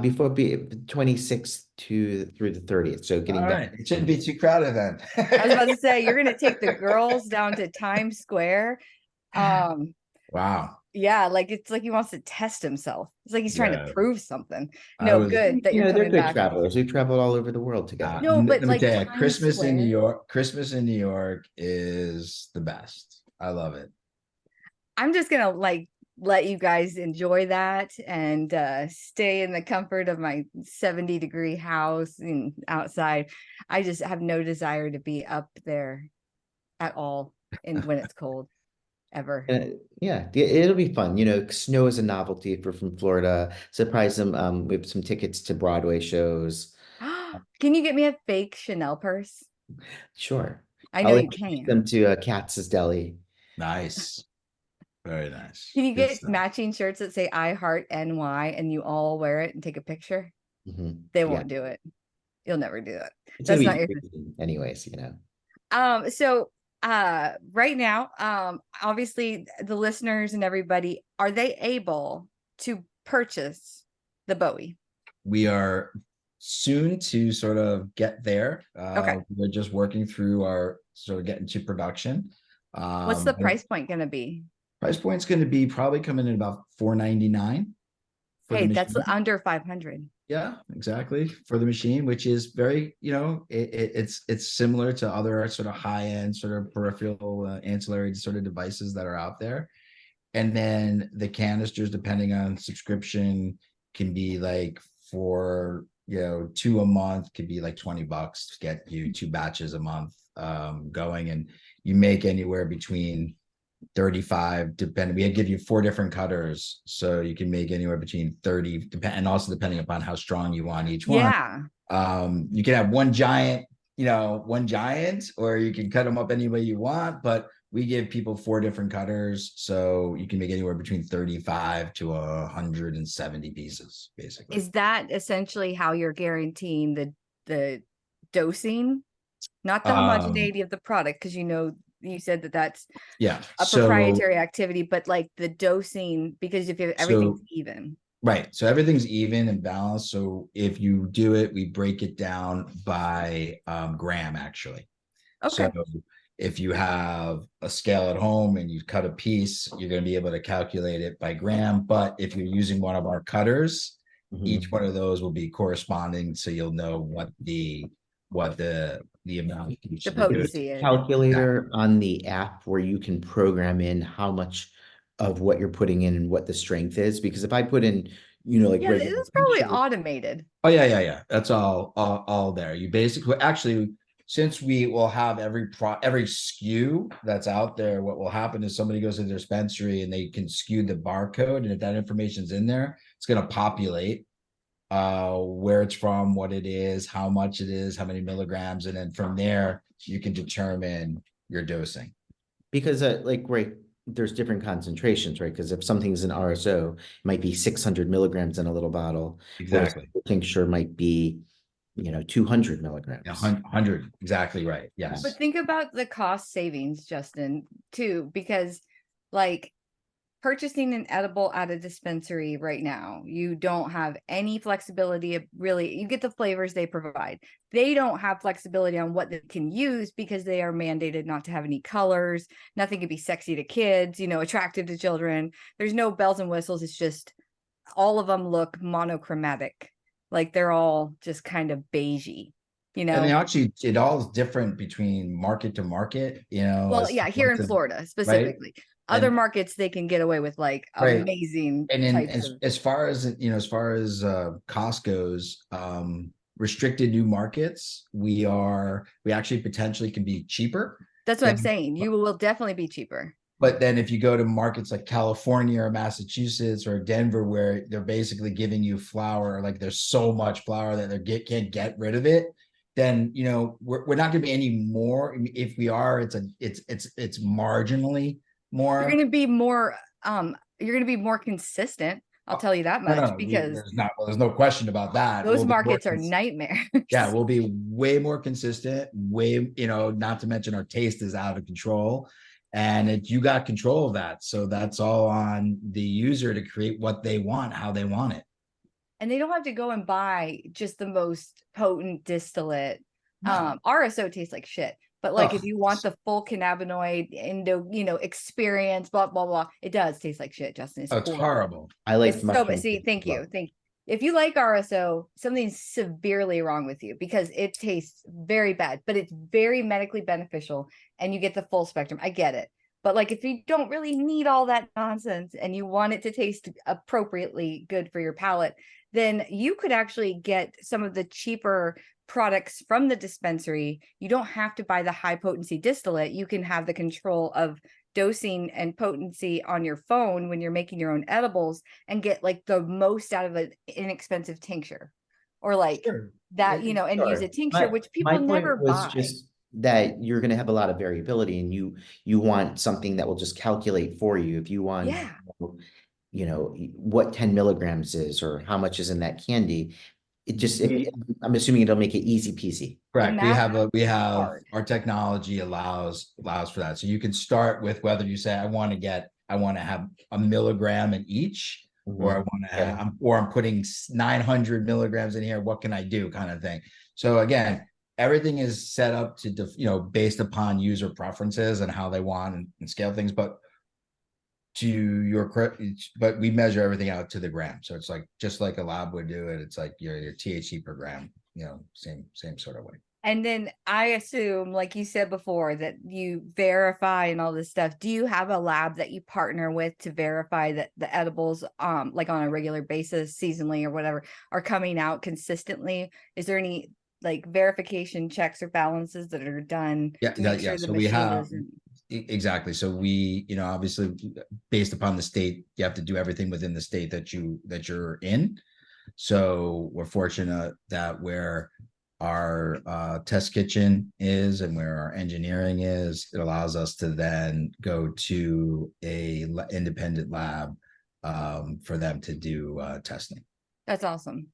Before be 26th to through the 30th. So all getting back. right. It shouldn't be too crowded then. I was about to say you're gonna take the girls down to Times Square. Um, Wow. yeah, like it's like he wants to test himself. It's like he's trying to Yeah. prove something. I No, was good that You you're know, they're coming good back. travelers. We've traveled all over the world together. No, but let me like tell you, Times Square. Christmas in New York is the best. I love it. I'm just gonna like let you guys enjoy that and stay in the comfort of my 70-degree house and outside. I just have no desire to be up there at all in when it's cold ever. Yeah, it'll be fun. You know, snow is a novelty if we're from Florida. Surprise them. We have some tickets to Broadway shows. Can you get me a fake Chanel purse? Sure. I know I'll you introduce can. them to Katz's Deli. Nice. Very nice. Can you Good get stuff. matching shirts that say I heart NY and you all wear it and take a picture? They Yeah, won't do it. You'll never do it. it's gonna That's be not your freezing anyways, you know. so right now, obviously the listeners and everybody, are they able to purchase the Bowie? We are soon to sort of get there. Okay. We're just working through our sort of getting to production. What's the But price point going to be? price point's going to be probably coming in about $499 for the Hey, that's machine. under 500. Yeah, exactly, for the machine, which is very, it's similar to other sort of high end sort of peripheral ancillary sort of devices that are out there. And then the canisters, depending on subscription, can be like for, two a month, could be like $20 to get you 2 batches a month going. And you make anywhere between 35, depending, we give you 4 different cutters, so you can make anywhere between 30, and also depending upon how strong you want each one. Yeah. You can have one giant, or you can cut them up any way you want, but we give people 4 different cutters, so you can make anywhere between 35 to 170 pieces, basically. Is that essentially how you're guaranteeing the dosing? Not the homogeneity of the product, because you said that's Yeah. a proprietary activity, but like the dosing, because if everything's even. Right. So everything's even and balanced. So if you do it, we break it down by gram, actually. Okay. So if you have a scale at home and you cut a piece, you're going to be able to calculate it by gram. But if you're using one of our cutters, each one of those will be corresponding, so you'll know what the amount The potency is. Calculator on the app where you can program in how much of what you're putting in and what the strength is. Because if I put in, like Yeah, regular it's probably tincture- automated. Oh yeah. That's all there. You basically, actually, since we will have every SKU that's out there, what will happen is somebody goes to the dispensary and they can skew the barcode, and if that information's in there, it's going to populate where it's from, what it is, how much it is, how many milligrams, and then from there you can determine your dosing. Because right, there's different concentrations, right? Because if something's an RSO, it might be 600 milligrams in a little bottle. Exactly. Tincture might be 200 milligrams. 100, exactly right. Yes. But think about the cost savings, Justin, too, because like purchasing an edible at a dispensary right now, you don't have any flexibility of really, you get the flavors they provide. They don't have flexibility on what they can use because they are mandated not to have any colors. Nothing can be sexy to kids, attractive to children. There's no bells and whistles. It's just all of them look monochromatic. Like they're all just kind of beigey, And they actually, it all is different between market to market, Well, yeah, here in Florida specifically. Right? Other markets they can get away with like amazing and then types of. as far as cost goes, restricted new markets, we actually potentially can be cheaper. That's what I'm saying. You will definitely be cheaper. But then if you go to markets like California or Massachusetts or Denver, where they're basically giving you flour, like there's so much flour that they can't get rid of it, then we're not going to be any more. If we are, it's marginally more. You're going to be more consistent. I'll tell you that much, because there's no question about that. Those markets are nightmares. Yeah, we'll be way more consistent, not to mention our taste is out of control. And you got control of that. So that's all on the user to create what they want, how they want it. And they don't have to go and buy just the most potent distillate. No. RSO tastes like shit. But like if Oh, you want the full cannabinoid experience, blah blah blah, it does taste like shit, Justin. It's it's horrible. horrible. I like It's so, but mushroom. see, thank you. If you like RSO, something's severely wrong with you because it tastes very bad, but it's very medically beneficial and you get the full spectrum. I get it. But like if you don't really need all that nonsense and you want it to taste appropriately good for your palate, then you could actually get some of the cheaper products from the dispensary. You don't have to buy the high potency distillate. You can have the control of dosing and potency on your phone when you're making your own edibles and get like the most out of an inexpensive tincture or like Sure. that, Yeah, and use sure. a tincture, which My people point never was buy. just that you're going to have a lot of variability, and you want something that will just calculate for you. If you want, Yeah. what 10 milligrams is or how much is in that candy, I'm assuming it'll make it easy peasy. The Correct. math We is have hard. our technology allows for that. So you can start with whether you say I want to have a milligram in each, or I Mhm. want to Okay. have, or I'm putting 900 milligrams in here. What can I do, kind of thing. So again, everything is set up to based upon user preferences and how they want and scale things. But but we measure everything out to the gram. So it's like just like a lab would do it. It's like your THC per gram. Same sort of way. And then I assume, like you said before, that you verify and all this stuff. Do you have a lab that you partner with to verify that the edibles, like on a regular basis, seasonally or whatever, are coming out consistently? Is there any like verification checks or balances that are done to make sure the So we machine have doesn't? exactly. So we, obviously based upon the state, you have to do everything within the state that you're in. So we're fortunate that where our test kitchen is and where our engineering is, it allows us to then go to a independent lab for them to do testing. That's awesome.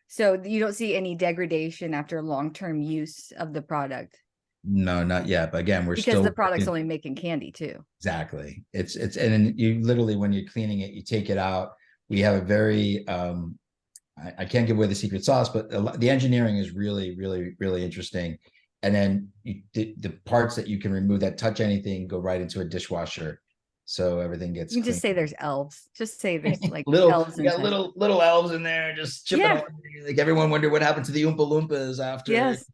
So you don't see any degradation after long-term use of the product No, not yet. But again, we're because still the product's working. only making candy too. Exactly. And then you literally, when you're cleaning it, you take it out. We have a very I can't give away the secret sauce, but the engineering is really, really, really interesting. And then the parts that you can remove that touch anything go right into a dishwasher, so everything gets You can clean. just say there's elves. Just say there's like We elves got inside. little elves in there just chipping Yeah. away. Like everyone wondered what happened to the Oompa Loompas after Yes.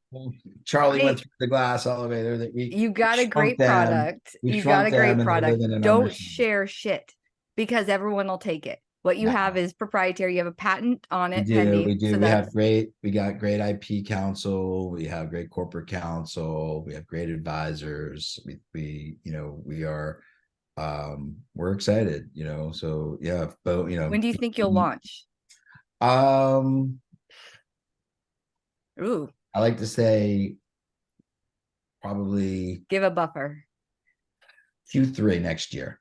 Charlie went Hey, through the glass elevator. That you got a shrunk great them. product. We You got shrunk a them, great and they're product. living in our Don't machine. share shit because everyone will take it. What you No. have is proprietary. You have a patent on We it do, pending. we do. So We got great IP counsel. We have great corporate counsel. We have great advisors. We are, we're excited, so yeah, but when do you think you'll launch? um, Ooh, I like to say probably give a buffer. Q3 next year.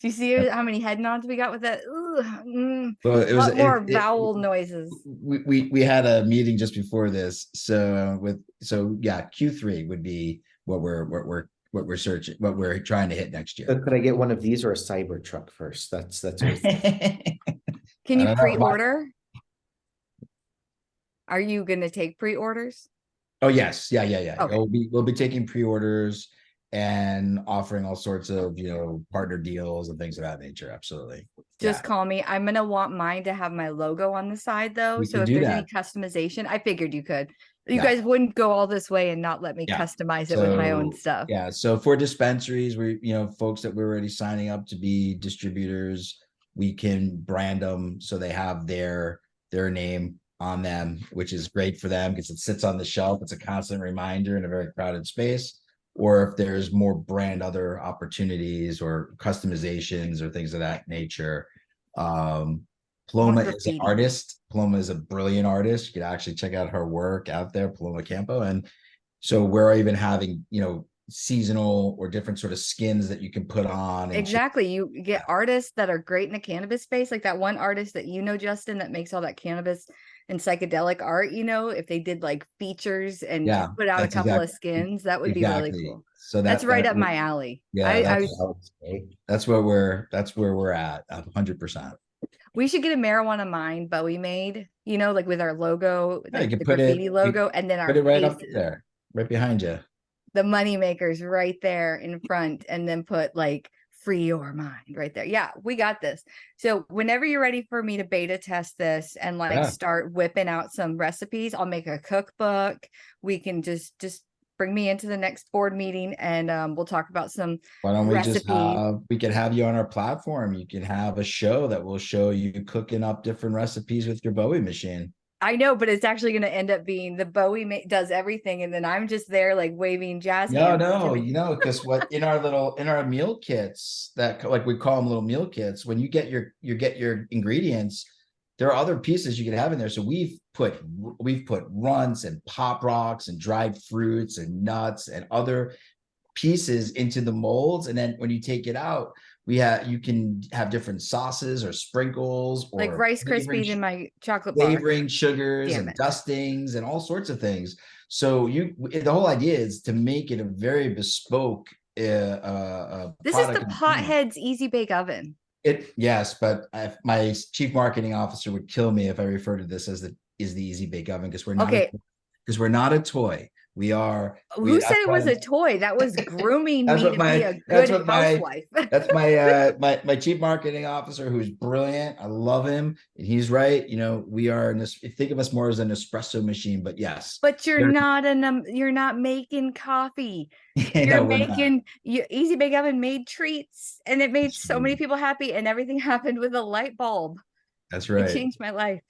Do you see how many head nods we got with that? Ooh, Well, it a was lot more vowel noises. we had a meeting just before this, so yeah, Q3 would be what we're searching, what we're trying to hit next So year. could I get one of these or a cyber truck first? That's always Can you I don't know. pre-order? Are you going to take pre-orders? Oh yes, yeah. Okay. We'll be taking pre-orders and offering all sorts of partner deals and things of that nature. Absolutely. Just call me. I'm going to want mine to have my logo on the side though. We So can if do there's that. any customization, I figured you could. You Yeah. guys wouldn't go all this way and not let me Yeah. customize it with my own stuff. Yeah. So for dispensaries, we, folks that we're already signing up to be distributors, we can brand them so they have their name on them, which is great for them because it sits on the shelf. It's a constant reminder in a very crowded space. Or if there's more other opportunities or customizations or things of that nature. Paloma is an artist. Paloma is a brilliant artist. You can actually check out her work out there, Paloma Campo. And so we're even having, seasonal or different sort of skins that you can put on. Exactly. You get artists that are great in the cannabis space, like that one artist that Justin, that makes all that cannabis and psychedelic art, if they did like features and Yeah, put out a that's couple of exactly skins, that would be really exactly. cool. So That's right up my alley. yeah, that's where we're at 100%. We should get a marijuana mind Bowie made, like with our logo, Yeah, you like can the graffiti you logo, and then put our it right up faces, there, right behind you. the money makers right there in front, and then put like free your mind right there. Yeah, we got this. So whenever you're ready for me to beta test this and like Yeah. start whipping out some recipes, I'll make a cookbook. We can just bring me into the next board meeting, and we'll talk about some Why don't recipes. we could have you on our platform. You can have a show that will show you cooking up different recipes with your Bowie machine. I know, but it's actually going to end up being the Bowie does everything, and then I'm just there like waving jazz hands. No, because what in our meal kits that like we call them little meal kits, when you get your ingredients, there are other pieces you can have in there. So we've put runts and pop rocks and dried fruits and nuts and other pieces into the molds, and then when you take it out, you can have different sauces or sprinkles like or Rice Krispies in my chocolate bar. flavoring sugars Damn and it. dustings and all sorts of things. So the whole idea is to make it a very bespoke This is the Pothead's Easy Bake Oven. Yes, but my chief marketing officer would kill me if I refer to this as the Easy Bake Oven, because we're not a toy. Who said it was a toy? That was grooming me to be a that's good what my housewife. that's my chief marketing officer, who's brilliant. I love him, and he's right. We are think of us more as an espresso machine, but yes. But you're not making coffee. No, Easy Bake Oven made treats, and it made so many people happy, and everything happened with a light bulb. That's right. It changed my life.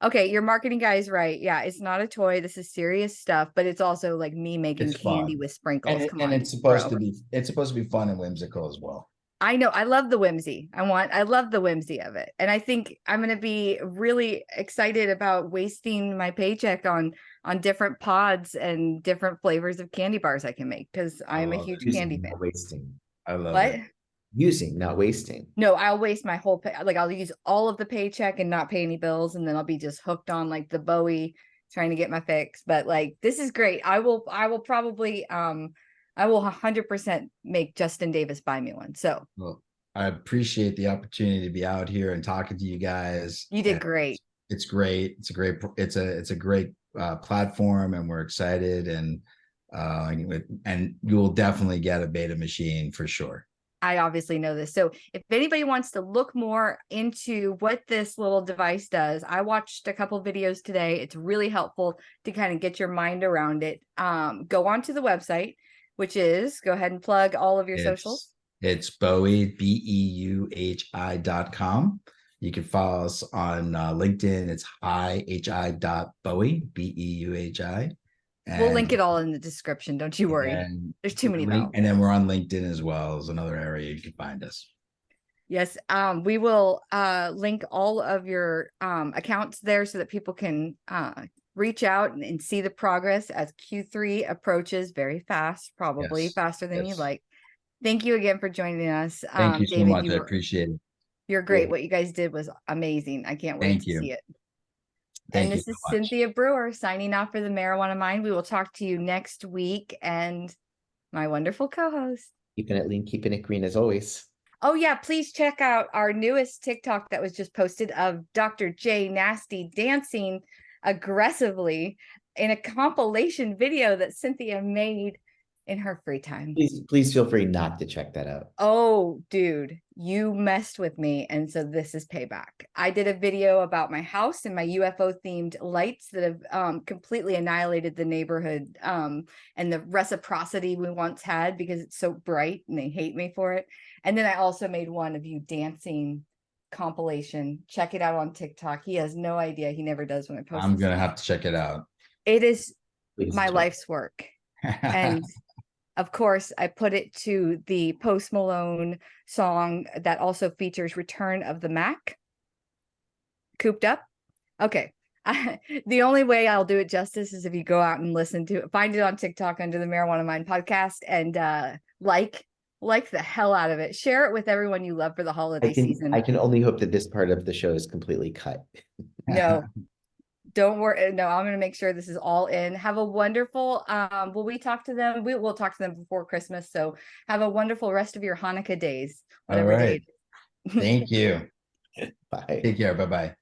Okay, your marketing guy is right. Yeah, it's not a toy. This is serious stuff, but it's also like me making candy with sprinkles. And it's supposed to be fun and whimsical as well. I know. I love the whimsy. I love the whimsy of it. And I think I'm going to be really excited about wasting my paycheck on different pods and different flavors of candy bars I can make, because I'm a huge candy fan. Wasting. I love it. Using, not wasting. No, I'll waste my whole I'll use all of the paycheck and not pay any bills, and then I'll be just hooked on like the Bowie, trying to get my fix. But like, this is great. I will probably I will 100% make Justin Davis buy me one. So well, I appreciate the opportunity to be out here and talking to you guys. You did great. It's great. It's a great platform, and we're excited, and you will definitely get a beta machine for sure. I obviously know this. So if anybody wants to look more into what this little device does, I watched a couple videos today. It's really helpful to kind of get your mind around it. Go onto the website, which is, go ahead and plug all of your socials. It's Beuhi, BEUHI.com. You can follow us on LinkedIn. It's hi.Beuhi, BEUHI. We'll link it all in the description. Don't you worry. There's too many. And then we're on LinkedIn as well as another area you can find us. Yes. We will link all of your accounts there so that people can reach out and see the progress as Q3 approaches very fast, probably faster than you'd like. Thank you again for joining us. Thank you so David, much. I appreciate it. You're great. What you guys did was amazing. I can't wait to see it. And this is Cynthia Brewer signing off for the Marijuana Mind. We will talk to you next week. And my wonderful co-host. Keeping it green as always. Oh yeah, please check out our newest TikTok that was just posted of Dr. J Nasty dancing aggressively in a compilation video that Cynthia made in her free time. Please feel free not to check that out. Oh, dude, you messed with me. And so this is payback. I did a video about my house and my UFO themed lights that have completely annihilated the neighborhood and the reciprocity we once had because it's so bright and they hate me for it. And then I also made one of you dancing compilation. Check it out on TikTok. He has no idea. He never does when I post. I'm going to have to check it out. It is my life's work. And of course, I put it to the Post Malone song that also features Return of the Mac. Cooped Up. Okay. The only way I'll do it justice is if you go out and listen to it. Find it on TikTok under the Marijuana Mind podcast and like the hell out of it. Share it with everyone you love for the holiday season. I can only hope that this part of the show is completely cut. No. Don't worry. No, I'm going to make sure this is all in. Have a wonderful, will we talk to them? We will talk to them before Christmas. So have a wonderful rest of your Hanukkah days, All whatever day right. it is. Thank you. Bye. Take care. Bye-bye.